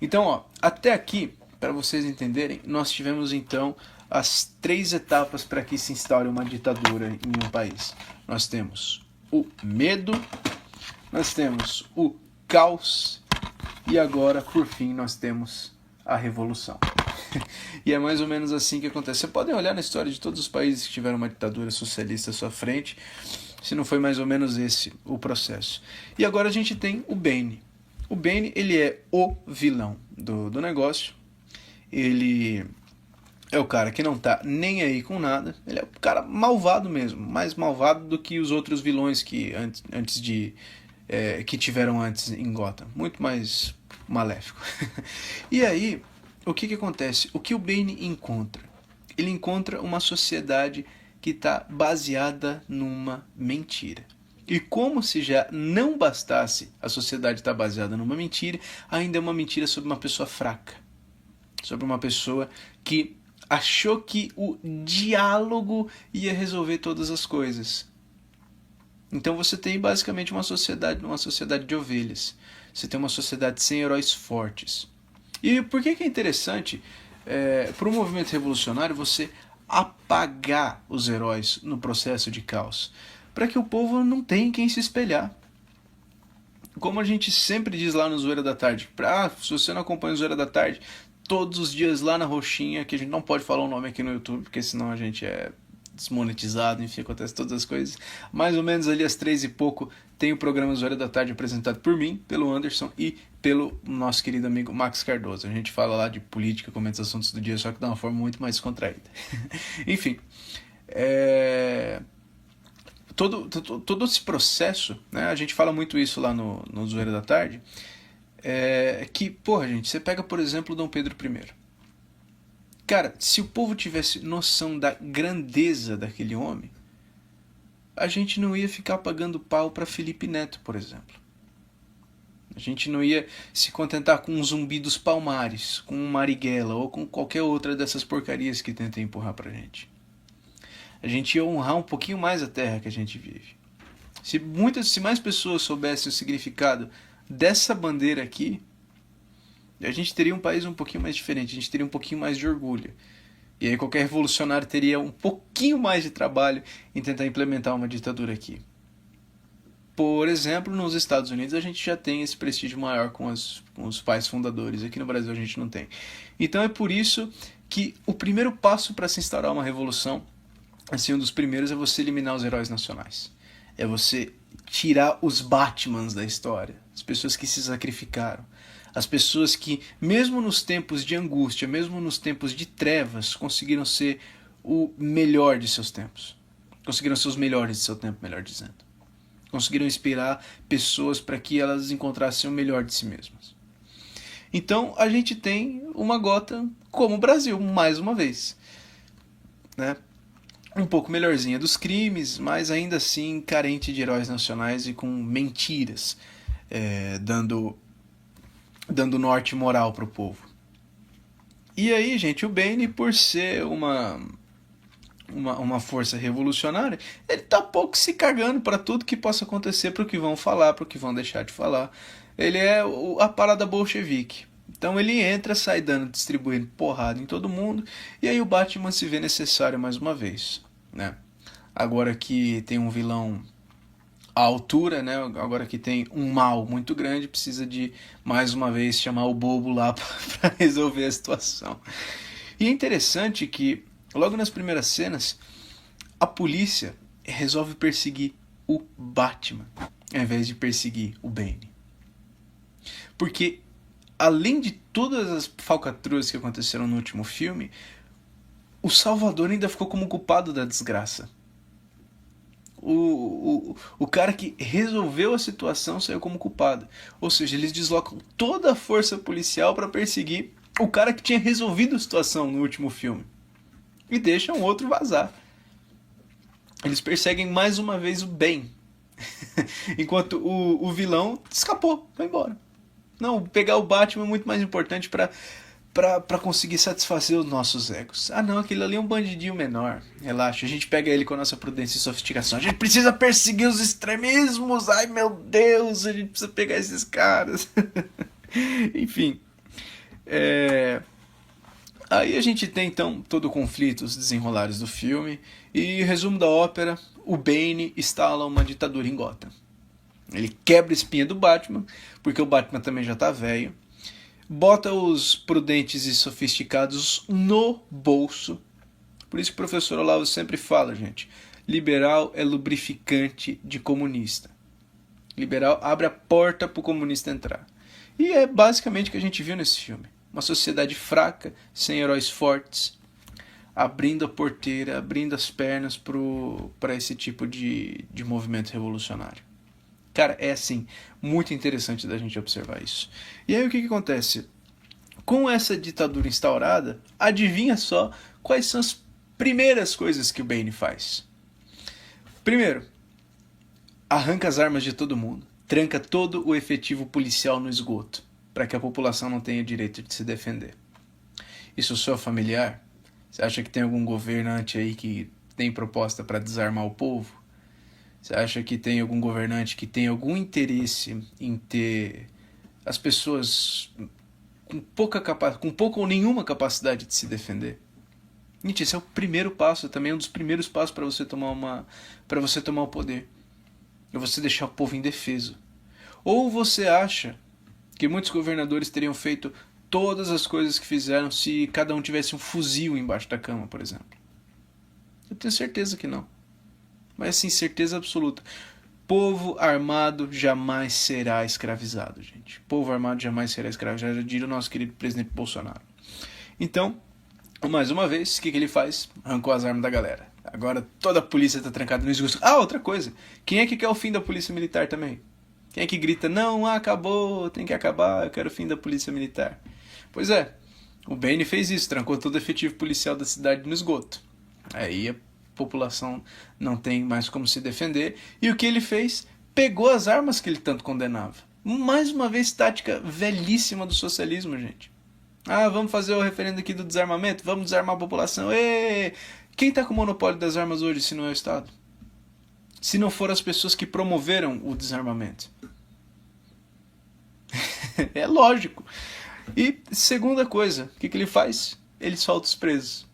Então, ó, até aqui, para vocês entenderem, nós tivemos então as 3 etapas para que se instaure uma ditadura em um país. Nós temos o medo, nós temos o caos e agora, por fim, nós temos a revolução. E é mais ou menos assim que acontece. Vocês podem olhar na história de todos os países que tiveram uma ditadura socialista à sua frente, se não foi mais ou menos esse o processo. E agora a gente tem o Bane. O Bane, ele é o vilão do negócio. Ele é o cara que não tá nem aí com nada. Ele é o cara malvado mesmo, mais malvado do que os outros vilões que que tiveram antes em Gotham. Muito mais maléfico. E aí, o que acontece? O que o Bane encontra? Ele encontra uma sociedade que está baseada numa mentira. E como se já não bastasse a sociedade estar baseada numa mentira, ainda é uma mentira sobre uma pessoa fraca. Sobre uma pessoa que achou que o diálogo ia resolver todas as coisas. Então você tem basicamente uma sociedade de ovelhas. Você tem uma sociedade sem heróis fortes. E por que é interessante para o movimento revolucionário você apagar os heróis no processo de caos? Para que o povo não tenha quem se espelhar. Como a gente sempre diz lá no Zoeira da Tarde, se você não acompanha o Zoeira da Tarde, todos os dias lá na roxinha, que a gente não pode falar o nome aqui no YouTube, porque senão a gente é desmonetizado, enfim, acontece todas as coisas. Mais ou menos ali às 3 e pouco tem o programa Zoeira da Tarde apresentado por mim, pelo Anderson e pelo nosso querido amigo Max Cardoso. A gente fala lá de política, comenta os assuntos do dia, só que de uma forma muito mais contraída. Enfim, todo esse processo, né, a gente fala muito isso lá no Zoeira da Tarde, que, porra, gente, você pega, por exemplo, Dom Pedro I. Cara, se o povo tivesse noção da grandeza daquele homem, a gente não ia ficar pagando pau para Felipe Neto, por exemplo. A gente não ia se contentar com um Zumbi dos Palmares, com um Marighella ou com qualquer outra dessas porcarias que tentem empurrar pra gente. A gente ia honrar um pouquinho mais a terra que a gente vive. Se mais pessoas soubessem o significado dessa bandeira aqui, a gente teria um país um pouquinho mais diferente, a gente teria um pouquinho mais de orgulho. E aí qualquer revolucionário teria um pouquinho mais de trabalho em tentar implementar uma ditadura aqui. Por exemplo, nos Estados Unidos a gente já tem esse prestígio maior com os pais fundadores. Aqui no Brasil a gente não tem. Então é por isso que o primeiro passo para se instaurar uma revolução, assim, um dos primeiros, é você eliminar os heróis nacionais. É você tirar os Batmans da história, as pessoas que se sacrificaram. As pessoas que, mesmo nos tempos de angústia, mesmo nos tempos de trevas, conseguiram ser o melhor de seus tempos. Conseguiram ser os melhores de seu tempo, melhor dizendo. Conseguiram inspirar pessoas para que elas encontrassem o melhor de si mesmas. Então, a gente tem uma Gotham como o Brasil, mais uma vez. Né? Um pouco melhorzinha dos crimes, mas ainda assim carente de heróis nacionais e com mentiras, dando norte moral pro povo. E aí, gente, o Bane, por ser uma força revolucionária, ele tá pouco se cagando para tudo que possa acontecer, pro que vão falar, pro que vão deixar de falar. Ele é a parada bolchevique. Então ele entra, sai distribuindo porrada em todo mundo, e aí o Batman se vê necessário mais uma vez, né? Agora que tem um vilão à altura, né? Agora que tem um mal muito grande, precisa de, mais uma vez, chamar o bobo lá para resolver a situação. E é interessante que, logo nas primeiras cenas, a polícia resolve perseguir o Batman, ao invés de perseguir o Bane. Porque, além de todas as falcatruas que aconteceram no último filme, o Salvador ainda ficou como culpado da desgraça. O cara que resolveu a situação saiu como culpado. Ou seja, eles deslocam toda a força policial para perseguir o cara que tinha resolvido a situação no último filme. E deixam o outro vazar. Eles perseguem mais uma vez o bem. Enquanto o vilão escapou, foi embora. Não, pegar o Batman é muito mais importante para conseguir satisfazer os nossos egos. Ah não, aquele ali é um bandidinho menor. Relaxa, a gente pega ele com a nossa prudência e sofisticação. A gente precisa perseguir os extremismos. Ai meu Deus, a gente precisa pegar esses caras. Enfim. Aí a gente tem então todo o conflito, os desenrolares do filme, e resumo da ópera, o Bane instala uma ditadura em Gotham. Ele quebra a espinha do Batman, porque o Batman também já tá velho, bota os prudentes e sofisticados no bolso. Por isso que o professor Olavo sempre fala, gente, liberal é lubrificante de comunista. Liberal abre a porta pro comunista entrar. E é basicamente o que a gente viu nesse filme. Uma sociedade fraca, sem heróis fortes, abrindo a porteira, abrindo as pernas para esse tipo de movimento revolucionário. Cara, é assim, muito interessante da gente observar isso. E aí o que acontece? Com essa ditadura instaurada, adivinha só quais são as primeiras coisas que o Bane faz. Primeiro, arranca as armas de todo mundo, tranca todo o efetivo policial no esgoto, para que a população não tenha direito de se defender. Isso soa familiar? Você acha que tem algum governante aí que tem proposta para desarmar o povo? Você acha que tem algum governante que tem algum interesse em ter as pessoas com pouca ou nenhuma capacidade de se defender? Gente, esse é o primeiro passo, também um dos primeiros passos para você tomar o poder. É você deixar o povo indefeso. Ou você acha que muitos governadores teriam feito todas as coisas que fizeram se cada um tivesse um fuzil embaixo da cama, por exemplo? Eu tenho certeza que não. Mas assim, certeza absoluta. Povo armado jamais será escravizado, gente. Povo armado jamais será escravizado, já diria o nosso querido presidente Bolsonaro. Então, mais uma vez, o que ele faz? Arrancou as armas da galera. Agora toda a polícia está trancada no esgoto. Ah, outra coisa. Quem é que quer o fim da polícia militar também? Quem é que grita, não, acabou, tem que acabar, eu quero o fim da polícia militar? Pois é, o Bane fez isso, trancou todo o efetivo policial da cidade no esgoto. Aí a população não tem mais como se defender. E o que ele fez? Pegou as armas que ele tanto condenava. Mais uma vez, tática velhíssima do socialismo, gente. Ah, vamos fazer o referendo aqui do desarmamento? Vamos desarmar a população? Ê! Quem está com o monopólio das armas hoje se não é o Estado? Se não foram as pessoas que promoveram o desarmamento? É lógico. E segunda coisa, o que ele faz? Ele solta os presos.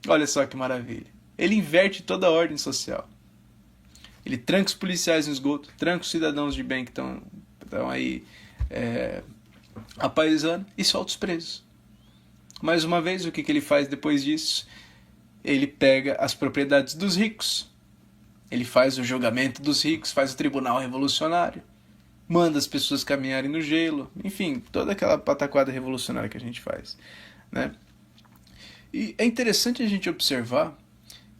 Olha só que maravilha. Ele inverte toda a ordem social. Ele tranca os policiais no esgoto, tranca os cidadãos de bem que estão aí apaisando e solta os presos. Mais uma vez, o que ele faz depois disso? Ele pega as propriedades dos ricos. Ele faz o julgamento dos ricos, faz o tribunal revolucionário, manda as pessoas caminharem no gelo, enfim, toda aquela pataquada revolucionária que a gente faz, né? E é interessante a gente observar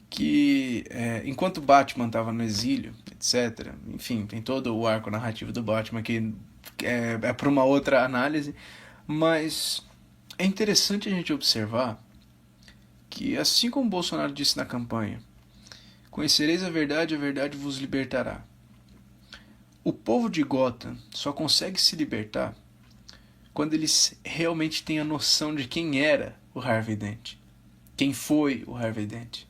que enquanto Batman estava no exílio, etc., enfim, tem todo o arco narrativo do Batman que é para uma outra análise, mas é interessante a gente observar que, assim como Bolsonaro disse na campanha, conhecereis a verdade vos libertará. O povo de Gotham só consegue se libertar quando eles realmente têm a noção de quem era o Harvey Dent, quem foi o Harvey Dent,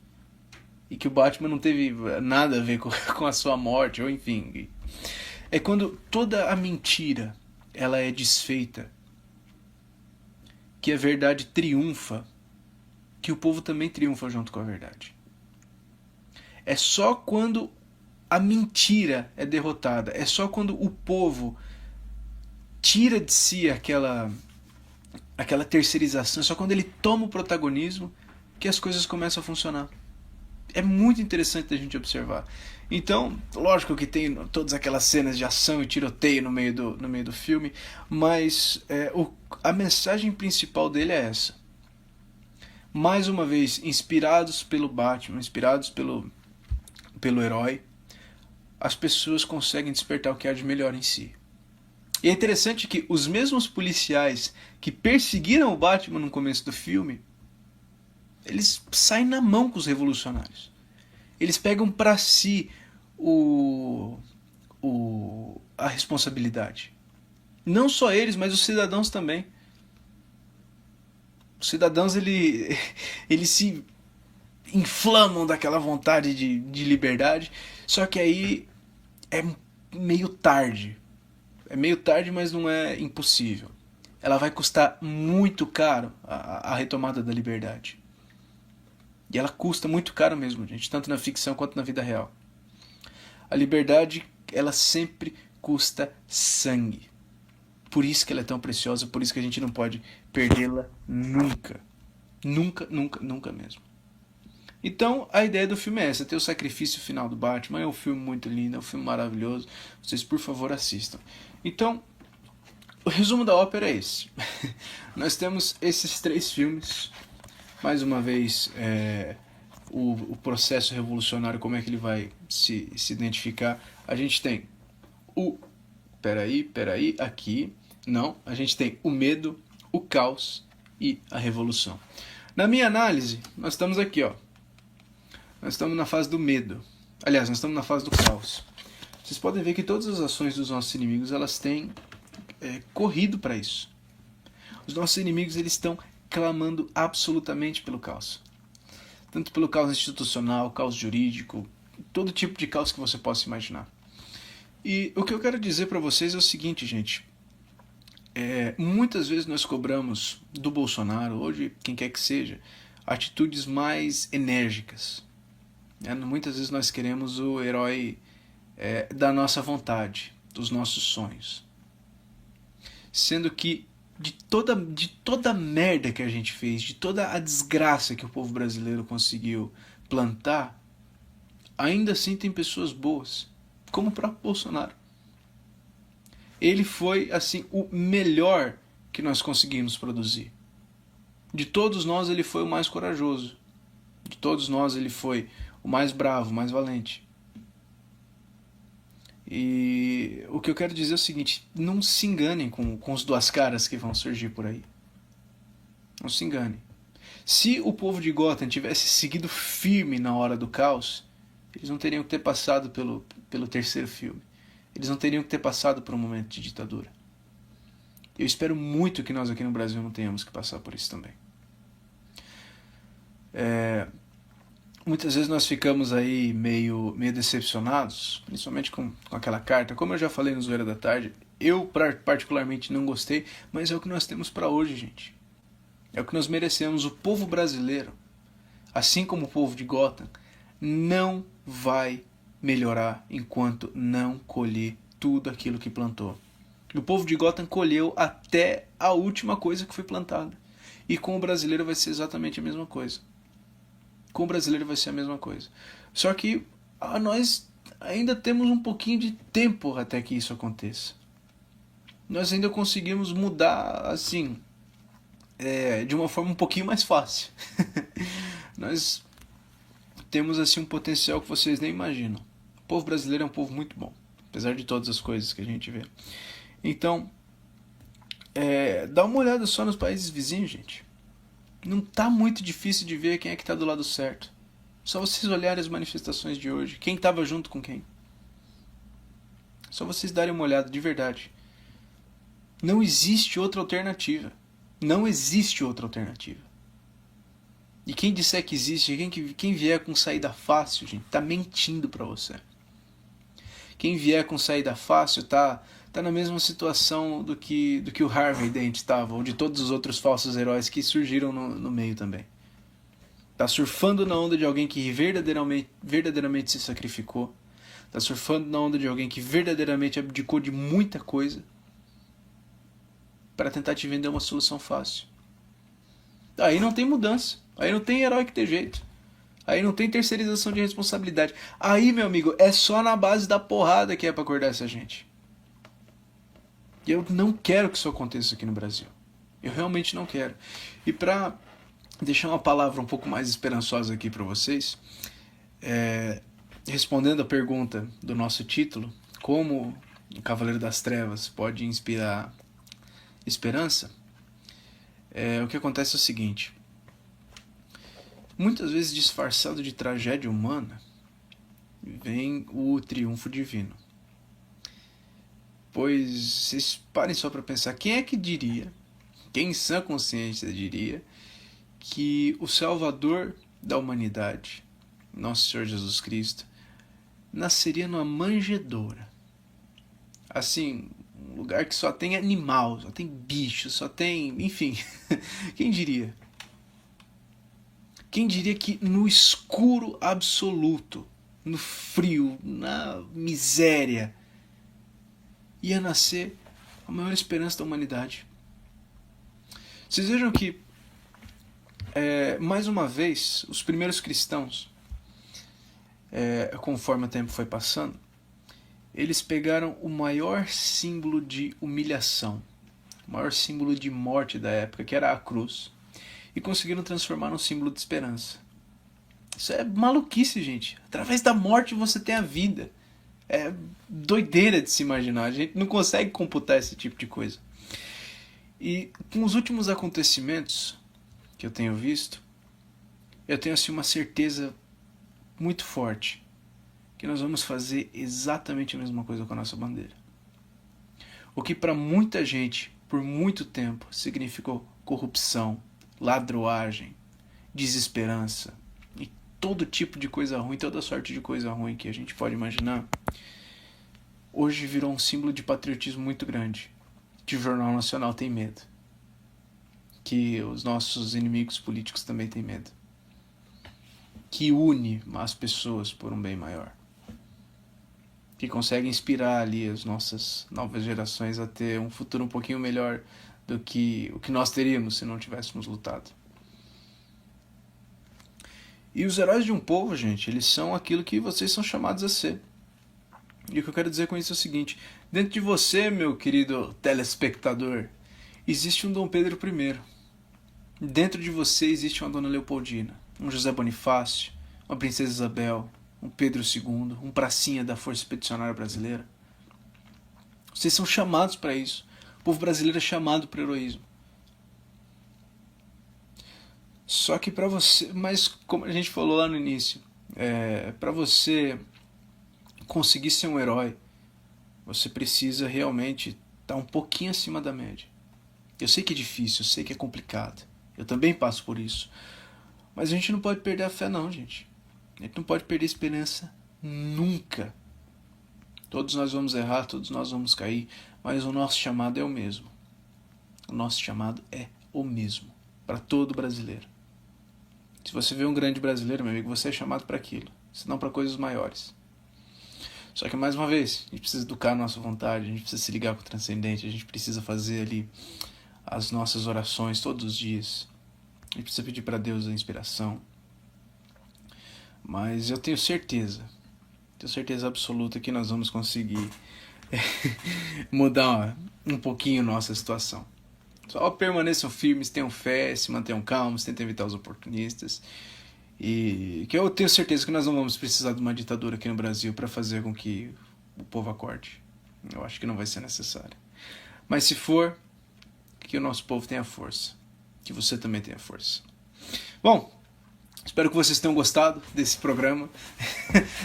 e que o Batman não teve nada a ver com a sua morte, ou enfim. É quando toda a mentira ela é desfeita, que a verdade triunfa, que o povo também triunfa junto com a verdade. É só quando a mentira é derrotada, é só quando o povo tira de si aquela terceirização, é só quando ele toma o protagonismo que as coisas começam a funcionar. É muito interessante a gente observar. Então, lógico que tem todas aquelas cenas de ação e tiroteio no meio do filme, mas a mensagem principal dele é essa. Mais uma vez, inspirados pelo Batman, inspirados pelo herói, as pessoas conseguem despertar o que há de melhor em si. E é interessante que os mesmos policiais que perseguiram o Batman no começo do filme, eles saem na mão com os revolucionários. Eles pegam para si a responsabilidade. Não só eles, mas os cidadãos também. Os cidadãos eles se inflamam daquela vontade de liberdade, só que aí é meio tarde. É meio tarde, mas não é impossível. ela vai custar muito caro a retomada da liberdade. E ela custa muito caro mesmo, gente, tanto na ficção quanto na vida real. A liberdade, ela sempre custa sangue. Por isso que ela é tão preciosa, por isso que a gente não pode perdê-la nunca. Nunca, nunca, nunca mesmo. Então, a ideia do filme é essa, ter o sacrifício final do Batman. É um filme muito lindo, é um filme maravilhoso. Vocês, por favor, assistam. Então, o resumo da ópera é esse. Nós temos esses 3 filmes. Mais uma vez, o processo revolucionário, como é que ele vai se identificar. A gente tem o... Peraí, aqui. Não, a gente tem o medo, o caos e a revolução. Na minha análise, nós estamos aqui, ó. Nós estamos na fase do medo. Aliás, nós estamos na fase do caos. Vocês podem ver que todas as ações dos nossos inimigos, elas têm corrido para isso. Os nossos inimigos, eles estão clamando absolutamente pelo caos. Tanto pelo caos institucional, caos jurídico, todo tipo de caos que você possa imaginar. E o que eu quero dizer para vocês é o seguinte, gente. Muitas vezes nós cobramos do Bolsonaro, ou de quem quer que seja, atitudes mais enérgicas. Muitas vezes nós queremos o herói da nossa vontade, dos nossos sonhos. Sendo que de toda a merda que a gente fez, de toda a desgraça que o povo brasileiro conseguiu plantar, ainda assim tem pessoas boas, como o próprio Bolsonaro. Ele foi, assim, o melhor que nós conseguimos produzir. De todos nós, ele foi o mais corajoso. De todos nós, ele foi o mais bravo, o mais valente. E o que eu quero dizer é o seguinte, não se enganem com os 2 caras que vão surgir por aí. Não se enganem. Se o povo de Gotham tivesse seguido firme na hora do caos, eles não teriam que ter passado pelo 3º filme. Eles não teriam que ter passado por um momento de ditadura. Eu espero muito que nós aqui no Brasil não tenhamos que passar por isso também. Muitas vezes nós ficamos aí meio decepcionados, principalmente com aquela carta. Como eu já falei no Zoeira da Tarde, eu particularmente não gostei, mas é o que nós temos para hoje, gente. É o que nós merecemos. O povo brasileiro, assim como o povo de Gotham, não vai melhorar enquanto não colher tudo aquilo que plantou. O povo de Gotham colheu até a última coisa que foi plantada. E com o brasileiro vai ser exatamente a mesma coisa. Com o brasileiro vai ser a mesma coisa. Só que nós ainda temos um pouquinho de tempo até que isso aconteça. Nós ainda conseguimos mudar, assim, de uma forma um pouquinho mais fácil. Nós temos, assim, um potencial que vocês nem imaginam. O povo brasileiro é um povo muito bom, apesar de todas as coisas que a gente vê. Então, dá uma olhada só nos países vizinhos, gente. Não tá muito difícil de ver quem é que tá do lado certo. Só vocês olharem as manifestações de hoje. Quem estava junto com quem. Só vocês darem uma olhada de verdade. Não existe outra alternativa. Não existe outra alternativa. E quem disser que existe, quem vier com saída fácil, gente, tá mentindo pra você. Quem vier com saída fácil tá na mesma situação do que o Harvey Dent estava, ou de todos os outros falsos heróis que surgiram no meio também. Tá surfando na onda de alguém que verdadeiramente se sacrificou. Tá surfando na onda de alguém que verdadeiramente abdicou de muita coisa para tentar te vender uma solução fácil. Aí não tem mudança. Aí não tem herói que ter jeito. Aí não tem terceirização de responsabilidade. Aí, meu amigo, é só na base da porrada que é pra acordar essa gente. E eu não quero que isso aconteça aqui no Brasil. Eu realmente não quero. E pra deixar uma palavra um pouco mais esperançosa aqui pra vocês, respondendo a pergunta do nosso título, como o Cavaleiro das Trevas pode inspirar esperança, o que acontece é o seguinte. Muitas vezes disfarçado de tragédia humana, vem o triunfo divino. Pois vocês parem só para pensar, quem é que diria, quem em sã consciência diria, que o Salvador da humanidade, nosso Senhor Jesus Cristo, nasceria numa manjedoura. Assim, Um lugar que só tem animal, só tem bicho, só tem... Enfim, quem diria? Quem diria que no escuro absoluto, no frio, na miséria, ia nascer a maior esperança da humanidade? Vocês vejam que, mais uma vez, os primeiros cristãos, conforme o tempo foi passando, eles pegaram o maior símbolo de humilhação, o maior símbolo de morte da época, que era a cruz, e conseguiram transformar num símbolo de esperança. Isso é maluquice, gente. Através da morte você tem a vida. É doideira de se imaginar. A gente não consegue computar esse tipo de coisa. E com os últimos acontecimentos que eu tenho visto, eu tenho assim uma certeza muito forte que nós vamos fazer exatamente a mesma coisa com a nossa bandeira. O que para muita gente, por muito tempo, significou corrupção, ladroagem, desesperança e todo tipo de coisa ruim, toda sorte de coisa ruim que a gente pode imaginar, hoje virou um símbolo de patriotismo muito grande, que o Jornal Nacional tem medo, que os nossos inimigos políticos também têm medo, que une as pessoas por um bem maior, que consegue inspirar ali as nossas novas gerações a ter um futuro um pouquinho melhor do que o que nós teríamos se não tivéssemos lutado. E os heróis de um povo, gente, eles são aquilo que vocês são chamados a ser. E o que eu quero dizer com isso é o seguinte: dentro de você, meu querido telespectador, existe um Dom Pedro I. Dentro de você existe uma Dona Leopoldina, um José Bonifácio, uma Princesa Isabel, um Pedro II, um pracinha da Força Expedicionária Brasileira. Vocês são chamados para isso. O povo brasileiro é chamado para o heroísmo. Só que para você, mas como a gente falou lá no início, para você conseguir ser um herói, você precisa realmente estar um pouquinho acima da média. Eu sei que é difícil, eu sei que é complicado. Eu também passo por isso. Mas a gente não pode perder a fé não, gente. A gente não pode perder a esperança nunca. Todos nós vamos errar, todos nós vamos cair, mas o nosso chamado é o mesmo. O nosso chamado é o mesmo, para todo brasileiro. Se você vê um grande brasileiro, meu amigo, você é chamado para aquilo, senão para coisas maiores. Só que, mais uma vez, a gente precisa educar a nossa vontade, a gente precisa se ligar com o transcendente, a gente precisa fazer ali as nossas orações todos os dias. A gente precisa pedir para Deus a inspiração. Mas eu tenho certeza absoluta que nós vamos conseguir mudar um pouquinho nossa situação. Só permaneçam firmes, tenham fé, se mantenham calmos, tentem evitar os oportunistas. E que eu tenho certeza que nós não vamos precisar de uma ditadura aqui no Brasil para fazer com que o povo acorde. Eu acho que não vai ser necessário. Mas se for, que o nosso povo tenha força. Que você também tenha força. Bom, espero que vocês tenham gostado desse programa.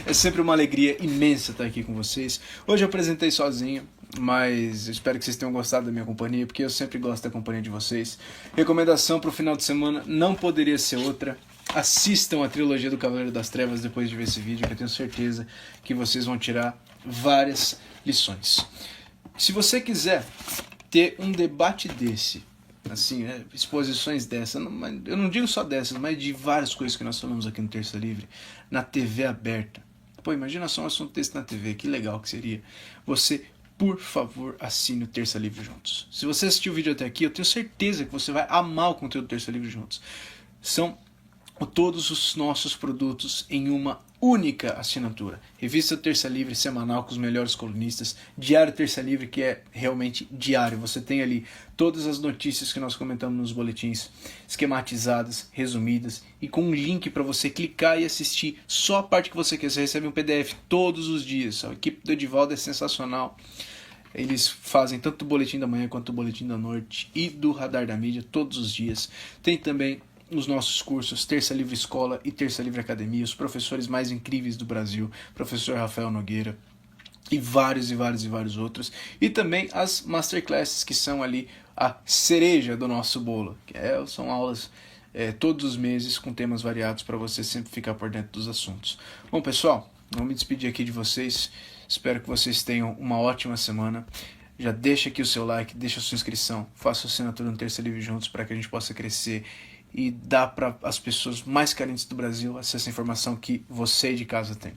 É sempre uma alegria imensa estar aqui com vocês. Hoje eu apresentei sozinho, mas eu espero que vocês tenham gostado da minha companhia, porque eu sempre gosto da companhia de vocês. Recomendação para o final de semana não poderia ser outra. Assistam a trilogia do Cavaleiro das Trevas depois de ver esse vídeo, que eu tenho certeza que vocês vão tirar várias lições. Se você quiser ter um debate desse, assim, exposições dessas, eu não digo só dessas, mas de várias coisas que nós falamos aqui no Terça Livre, na TV aberta. Pô, imagina só um assunto desse na TV, que legal que seria. Você, por favor, assine o Terça Livre Juntos. Se você assistiu o vídeo até aqui, eu tenho certeza que você vai amar o conteúdo do Terça Livre Juntos. São todos os nossos produtos em uma única assinatura. Revista Terça Livre semanal com os melhores colunistas, Diário Terça Livre, que é realmente diário. Você tem ali todas as notícias que nós comentamos nos boletins, esquematizadas, resumidas e com um link para você clicar e assistir só a parte que você quer. Você recebe um PDF todos os dias. A equipe do Edivaldo é sensacional. Eles fazem tanto o boletim da manhã quanto o boletim da noite e do Radar da Mídia todos os dias. Tem também os nossos cursos Terça Livre Escola e Terça Livre Academia, os professores mais incríveis do Brasil, professor Rafael Nogueira e vários outros. E também as Masterclasses, que são ali a cereja do nosso bolo. São aulas todos os meses com temas variados para você sempre ficar por dentro dos assuntos. Bom, pessoal, vou me despedir aqui de vocês. Espero que vocês tenham uma ótima semana. já deixa aqui o seu like, deixa a sua inscrição, faça a assinatura no Terça Livre Juntos para que a gente possa crescer e dar para as pessoas mais carentes do Brasil essa informação que você de casa tem.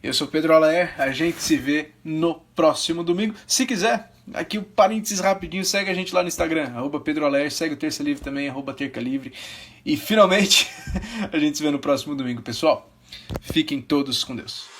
Eu sou Pedro Alaer, a gente se vê no próximo domingo. Se quiser, aqui o parênteses rapidinho, segue a gente lá no Instagram, @PedroAlaer, segue o Terça Livre também, @TercaLivre. E finalmente, a gente se vê no próximo domingo, pessoal. Fiquem todos com Deus.